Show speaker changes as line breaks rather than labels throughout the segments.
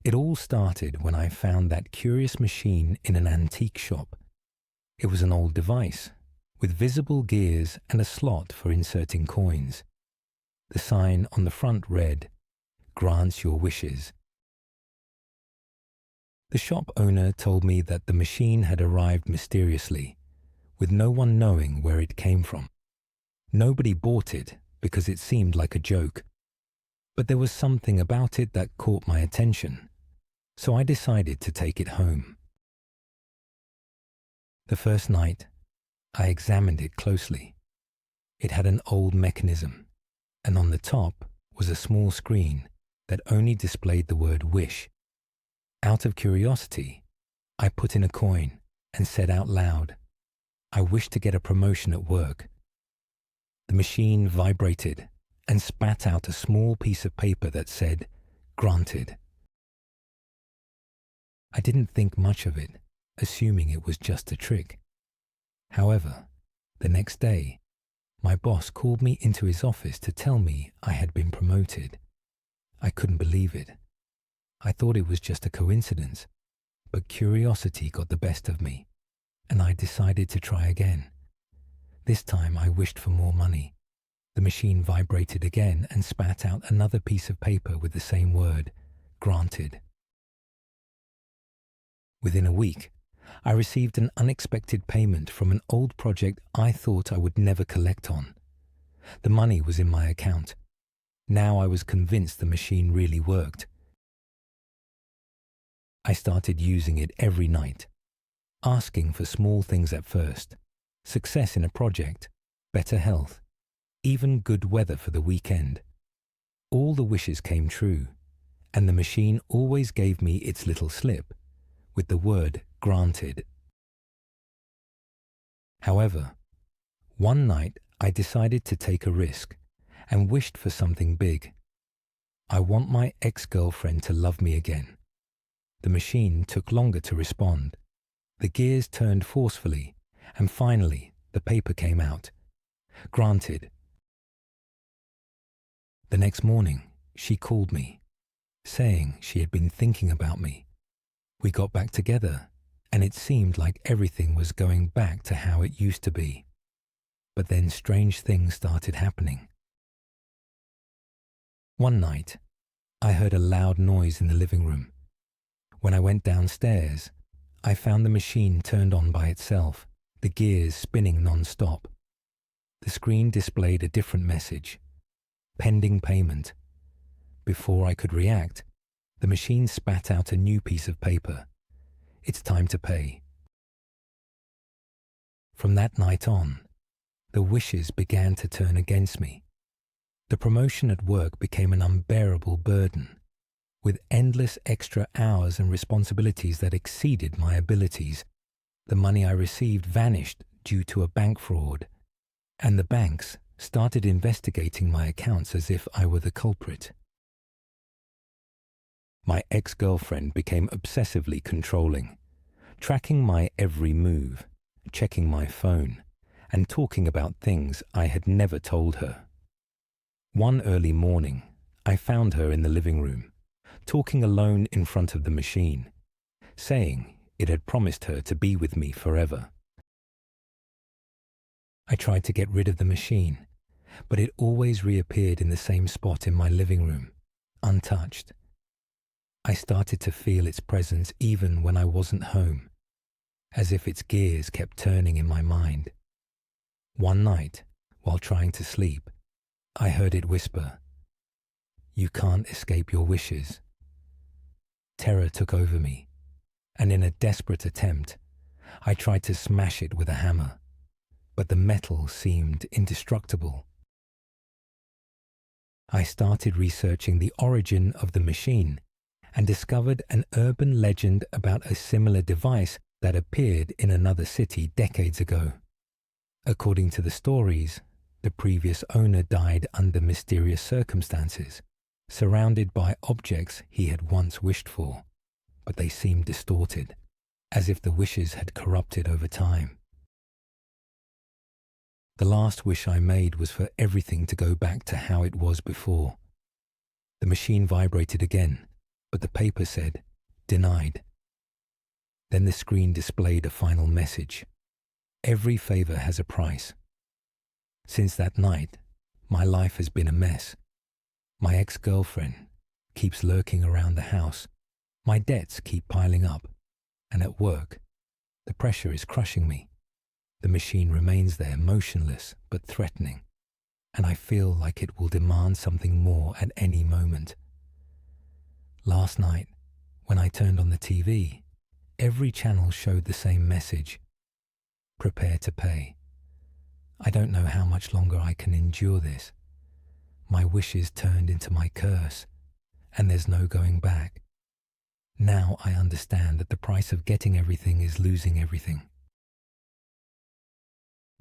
It all started when I found that curious machine in an antique shop. It was an old device, with visible gears and a slot for inserting coins. The sign on the front read, "Grants your wishes." The shop owner told me that the machine had arrived mysteriously, with no one knowing where it came from. Nobody bought it because it seemed like a joke. But there was something about it that caught my attention, so I decided to take it home. The first night, I examined it closely. It had an old mechanism, and on the top was a small screen that only displayed the word wish. Out of curiosity, I put in a coin and said out loud, "I wish to get a promotion at work." The machine vibrated and spat out a small piece of paper that said, "Granted." I didn't think much of it, assuming it was just a trick. However, the next day, my boss called me into his office to tell me I had been promoted. I couldn't believe it. I thought it was just a coincidence, but curiosity got the best of me, and I decided to try again. This time I wished for more money. The machine vibrated again and spat out another piece of paper with the same word, "Granted." Within a week, I received an unexpected payment from an old project I thought I would never collect on. The money was in my account. Now I was convinced the machine really worked. I started using it every night, asking for small things at first: success in a project, better health, even good weather for the weekend. All the wishes came true, and the machine always gave me its little slip with the word "Granted." However, one night I decided to take a risk and wished for something big. I want my ex-girlfriend to love me again. The machine took longer to respond. The gears turned forcefully, and finally the paper came out. Granted. The next morning, she called me, saying she had been thinking about me. We got back together, and it seemed like everything was going back to how it used to be. But then strange things started happening. One night, I heard a loud noise in the living room. When I went downstairs, I found the machine turned on by itself, the gears spinning non-stop. The screen displayed a different message: pending payment. Before I could react, the machine spat out a new piece of paper. It's time to pay. From that night on, the wishes began to turn against me. The promotion at work became an unbearable burden, with endless extra hours and responsibilities that exceeded my abilities. The money I received vanished due to a bank fraud, and the banks started investigating my accounts as if I were the culprit. My ex-girlfriend became obsessively controlling, tracking my every move, checking my phone, and talking about things I had never told her. One early morning, I found her in the living room, talking alone in front of the machine, saying it had promised her to be with me forever. I tried to get rid of the machine, but it always reappeared in the same spot in my living room, untouched. I started to feel its presence even when I wasn't home, as if its gears kept turning in my mind. One night, while trying to sleep, I heard it whisper, "You can't escape your wishes." Terror took over me, and in a desperate attempt, I tried to smash it with a hammer, but the metal seemed indestructible. I started researching the origin of the machine and discovered an urban legend about a similar device that appeared in another city decades ago. According to the stories, the previous owner died under mysterious circumstances, surrounded by objects he had once wished for, but they seemed distorted, as if the wishes had corrupted over time. The last wish I made was for everything to go back to how it was before. The machine vibrated again, but the paper said, "Denied." Then the screen displayed a final message. Every favor has a price. Since that night, my life has been a mess. My ex-girlfriend keeps lurking around the house. My debts keep piling up. And at work, the pressure is crushing me. The machine remains there, motionless but threatening, and I feel like it will demand something more at any moment. Last night, when I turned on the TV, every channel showed the same message: prepare to pay. I don't know how much longer I can endure this. My wishes turned into my curse, and there's no going back. Now I understand that the price of getting everything is losing everything.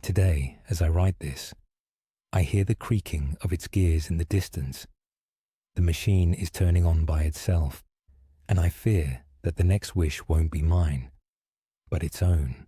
Today, as I write this, I hear the creaking of its gears in the distance. The machine is turning on by itself, and I fear that the next wish won't be mine, but its own.